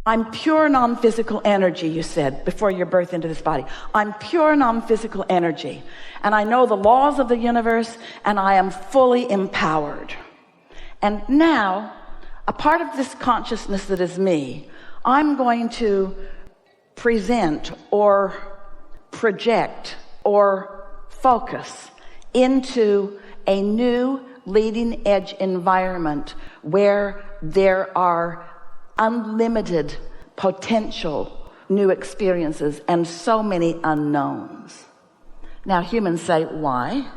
I'm pure non-physical energy, you said, before your birth into this body. I'm pure non-physical energy. And I know the laws of the universe, and I am fully empowered. And now, a part of this consciousness that is me, I'm going to present or project or focus into a new leading edge environment where there are unlimited potential new experiences and so many unknowns. Now humans say, why?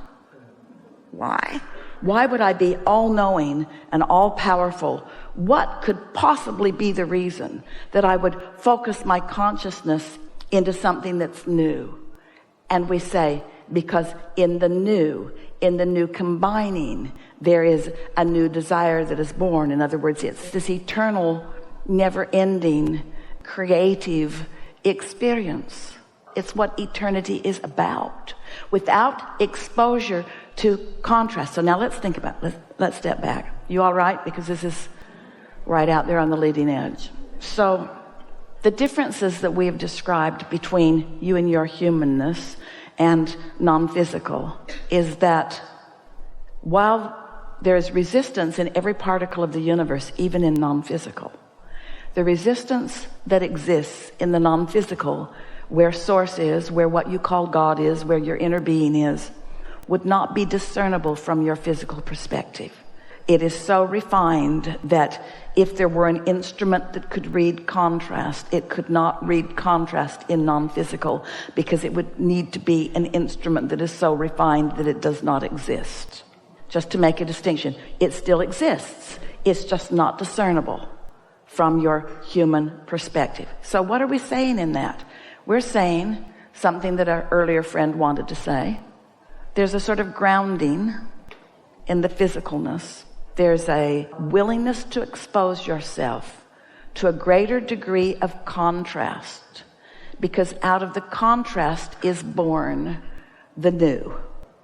Why would I be all-knowing and all-powerful? What could possibly be the reason that I would focus my consciousness into something that's new? And we say, because in the new combining, there is a new desire that is born. In other words, it's this eternal, never-ending, creative experience. It's what eternity is about, without exposure to contrast. So now let's think about it. Let's step back. You all right? Because this is right out there on the leading edge. So the differences that we have described between you and your humanness and non-physical is that while there is resistance in every particle of the universe, even in non-physical, the resistance that exists in the non-physical, where source is, where what you call God is, where your inner being is, would not be discernible from your physical perspective. It is so refined that if there were an instrument that could read contrast, it could not read contrast in non-physical, because it would need to be an instrument that is so refined that it does not exist. Just to make a distinction, it still exists. It's just not discernible from your human perspective. So what are we saying in that? We're saying something that our earlier friend wanted to say. There's a sort of grounding in the physicalness. There's a willingness to expose yourself to a greater degree of contrast, because out of the contrast is born the new.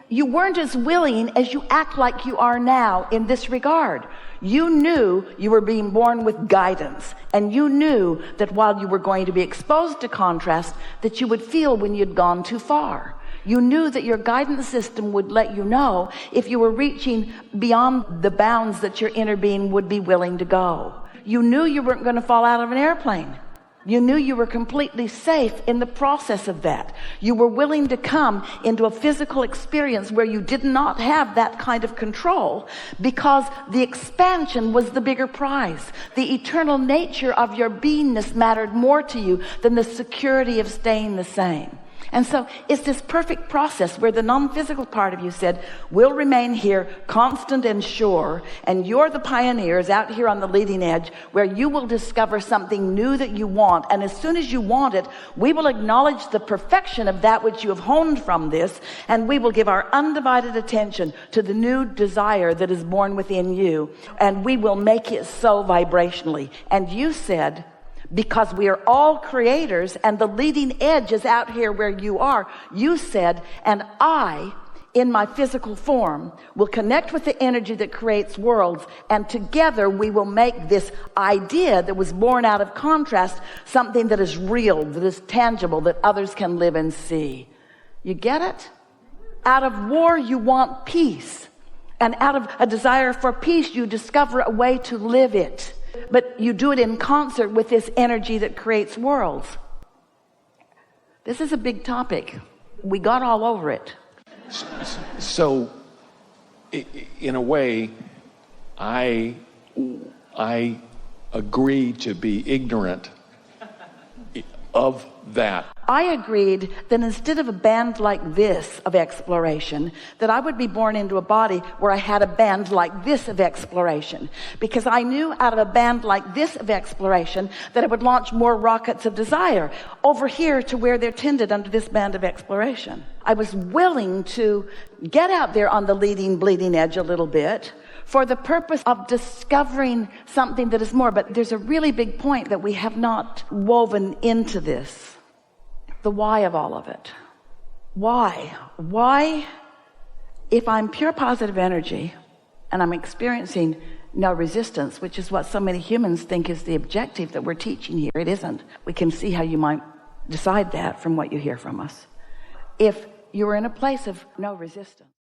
You weren't as willing as you act like you are now in this regard. You knew you were being born with guidance, and you knew that while you were going to be exposed to contrast, that you would feel when you'd gone too far. You knew that your guidance system would let you know if you were reaching beyond the bounds that your inner being would be willing to go. You knew you weren't going to fall out of an airplane. You knew you were completely safe in the process of that. You were willing to come into a physical experience where you did not have that kind of control, because the expansion was the bigger prize. The eternal nature of your beingness mattered more to you than the security of staying the same. And so it's this perfect process where the non-physical part of you said, we'll remain here constant and sure, and you're the pioneers out here on the leading edge where you will discover something new that you want, and as soon as you want it, we will acknowledge the perfection of that which you have honed from this, and we will give our undivided attention to the new desire that is born within you, and we will make it so vibrationally. And you said, because we are all creators and the leading edge is out here where you are, you said, and I, in my physical form, will connect with the energy that creates worlds, and together we will make this idea that was born out of contrast something that is real, that is tangible, that others can live and see. You get it? Out of war you want peace, and out of a desire for peace you discover a way to live it. But you do it in concert with this energy that creates worlds. This is a big topic. We got all over it. So, in a way, I agree to be ignorant of that. I agreed that instead of a band like this of exploration, that I would be born into a body where I had a band like this of exploration, because I knew out of a band like this of exploration that it would launch more rockets of desire over here to where they're tended under this band of exploration. I was willing to get out there on the leading, bleeding edge a little bit for the purpose of discovering something that is more. But there's a really big point that we have not woven into this. The why of all of it. Why, if I'm pure positive energy and I'm experiencing no resistance, which is what so many humans think is the objective that we're teaching here. It isn't. We can see how you might decide that from what you hear from us. If you were in a place of no resistance,